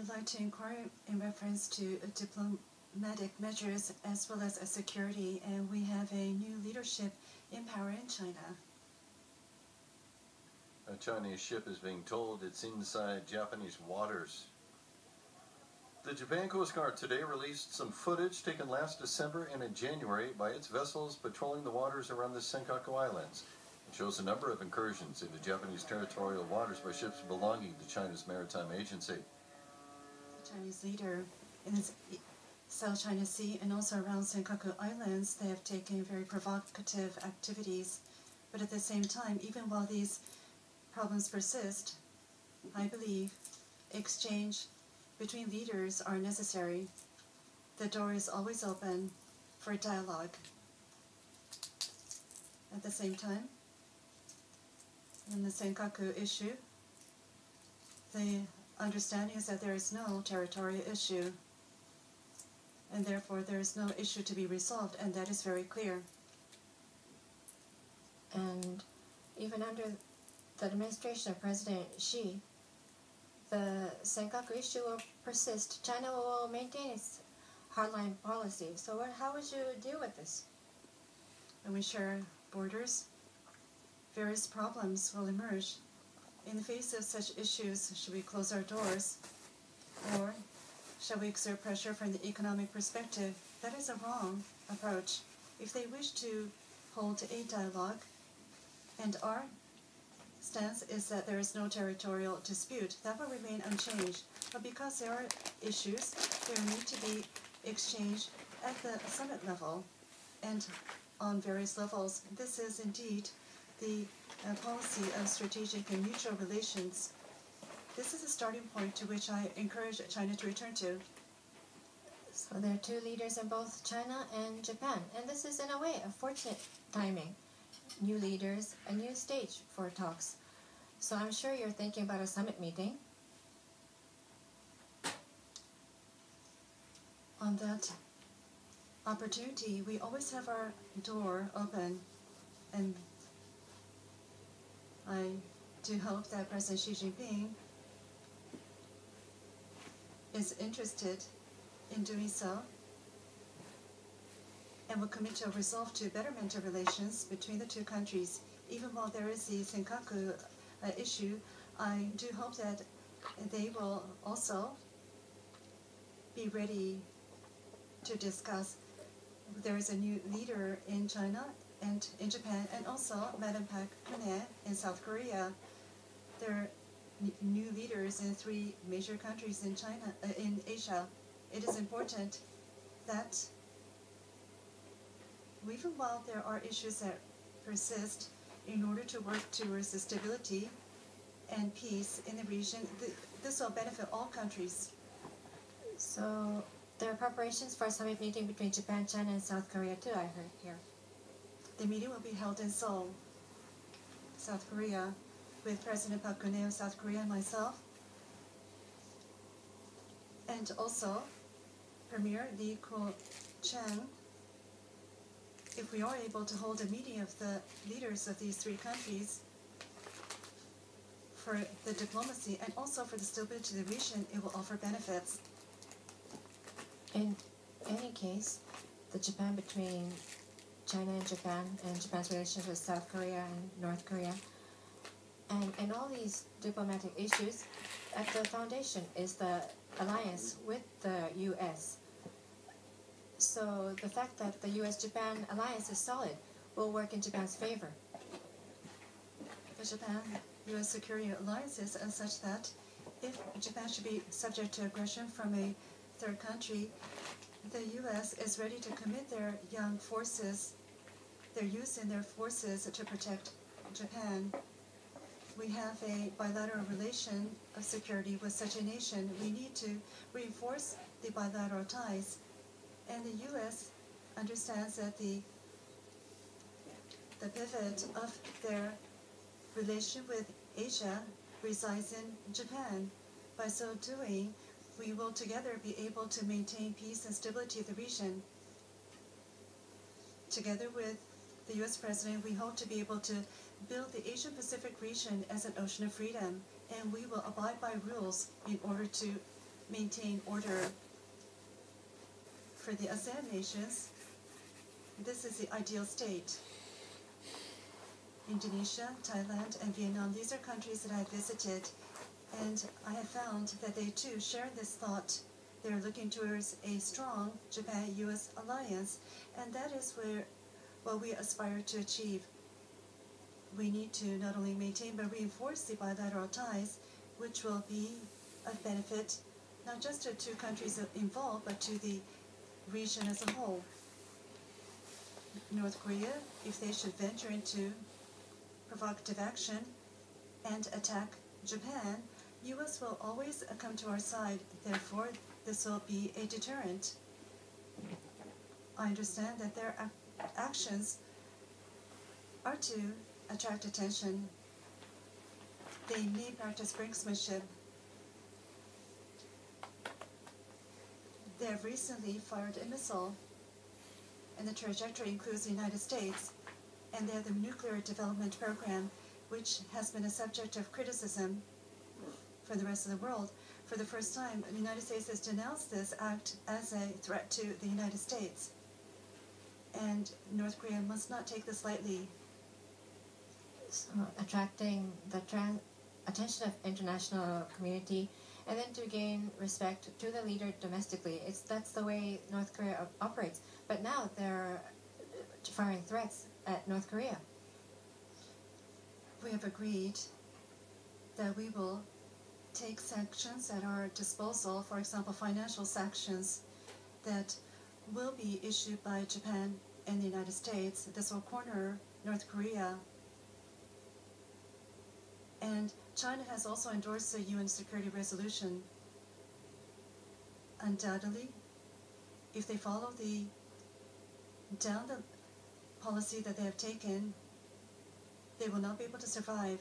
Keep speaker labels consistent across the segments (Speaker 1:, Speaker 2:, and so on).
Speaker 1: would like to inquire in reference to diplomatic measures as well as security, and we have a new leadership in power in China.
Speaker 2: A Chinese ship is being told it's inside Japanese waters. The Japan Coast Guard today released some footage taken last December and in January by its vessels patrolling the waters around the Senkaku Islands. It shows a number of incursions into Japanese territorial waters by ships belonging to China's maritime agency.
Speaker 1: The Chinese leader in the South China Sea and also around Senkaku Islands, they have taken very provocative activities. But at the same time, even while these problems persist, I believe exchange between leaders are necessary. The door is always open for dialogue. At the same time, in the Senkaku issue, the understanding is that there is no territorial issue, and therefore there is no issue to be resolved, and that is very clear.
Speaker 3: And even under the administration of President Xi, the Senkaku issue will persist. China will maintain its hardline policy. So how would you deal with this?
Speaker 1: When we share borders, various problems will emerge. In the face of such issues, should we close our doors? Or shall we exert pressure from the economic perspective? That is a wrong approach. If they wish to hold a dialogue, and our stance is that there is no territorial dispute, that will remain unchanged. But because there are issues, there need to be exchange at the summit level and on various levels. This is indeed the policy of strategic and mutual relations. This is a starting point to which I encourage China to return to.
Speaker 3: So there are two leaders in both China and Japan, and this is in a way a fortunate timing. New leaders, a new stage for talks. So I'm sure you're thinking about a summit meeting.
Speaker 1: On that opportunity, we always have our door open, and I do hope that President Xi Jinping is interested in doing so and will commit to a resolve to betterment of relations between the two countries. Even while there is the Senkaku issue, I do hope that they will also be ready to discuss. There is a new leader in China and in Japan, and also Madam Park Geun-hye in South Korea. There are new leaders in 3 major countries in China, in Asia. It is important that even while there are issues that persist, in order to work towards the stability and peace in the region, this will benefit all countries.
Speaker 3: So there are preparations for a summit meeting between Japan, China, and South Korea too, I heard here.
Speaker 1: The meeting will be held in Seoul, South Korea, with President Park Geun-hye of South Korea and myself, and also Premier Li Keqiang. If we are able to hold a meeting of the leaders of these 3 countries for the diplomacy and also for the stability of the region, it will offer benefits.
Speaker 3: In any case, the Japan between China and Japan's relations with South Korea and North Korea, and in all these diplomatic issues, at the foundation is the alliance with the U.S. So the fact that the U.S.-Japan alliance is solid will work in Japan's favor.
Speaker 1: The Japan-U.S. security alliances are such that if Japan should be subject to aggression from a third country, the U.S. is ready to commit their young forces, their youth and their forces to protect Japan. We have a bilateral relation of security with such a nation. We need to reinforce the bilateral ties. And the U.S. understands that the pivot of their relation with Asia resides in Japan. By so doing, we will together be able to maintain peace and stability of the region. Together with the U.S. President, we hope to be able to build the Asia-Pacific region as an ocean of freedom, and we will abide by rules in order to maintain order for the ASEAN nations, this is the ideal state. Indonesia, Thailand, and Vietnam, these are countries that I have visited, and I have found that they too share this thought. They're looking towards a strong Japan-US alliance, and that is what we aspire to achieve. We need to not only maintain but reinforce the bilateral ties, which will be of benefit not just to two countries involved, but to the region as a whole. North Korea, if they should venture into provocative action and attack Japan, U.S. will always come to our side. Therefore, this will be a deterrent. I understand that their actions are to attract attention. They may practice brinksmanship. They have recently fired a missile, and the trajectory includes the United States, and they have the nuclear development program, which has been a subject of criticism for the rest of the world. For the first time, the United States has denounced this act as a threat to the United States, and North Korea must not take this lightly.
Speaker 3: So, attracting the attention of international community, and then to gain respect to the leader domestically. That's the way North Korea operates. But now they're firing threats at North Korea.
Speaker 1: We have agreed that we will take sanctions at our disposal, for example, financial sanctions that will be issued by Japan and the United States. This will corner North Korea. And China has also endorsed the UN Security Resolution. Undoubtedly, if they follow the policy that they have taken, they will not be able to survive.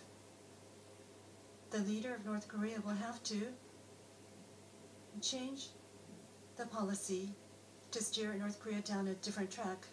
Speaker 1: The leader of North Korea will have to change the policy to steer North Korea down a different track.